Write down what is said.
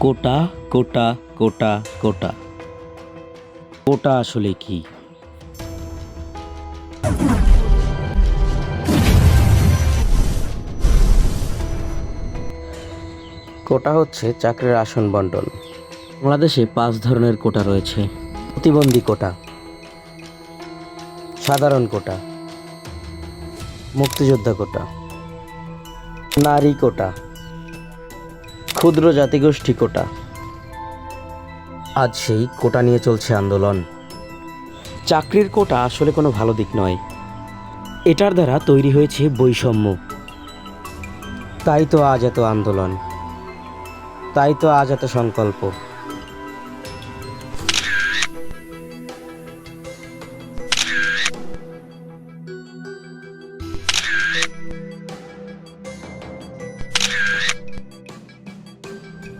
কোটা কোটা কোটা কোটা কোটা আসলে কি? কোটা হচ্ছে চাকরির আসন বন্টন। বাংলাদেশে 5 ধরনের কোটা রয়েছে। প্রতিবন্ধী কোটা, সাধারণ কোটা, মুক্তিযোদ্ধা কোটা, নারী কোটা, ক্ষুদ্র জাতিগোষ্ঠী কোটা। আজ সেই কোটা নিয়ে চলছে আন্দোলন। চাকরির কোটা আসলে কোনো ভালো দিক নয়। এটার দ্বারা তৈরি হয়েছে বৈষম্য। তাই তো আজ এত আন্দোলন, তাই তো আজ এত সংকল্প।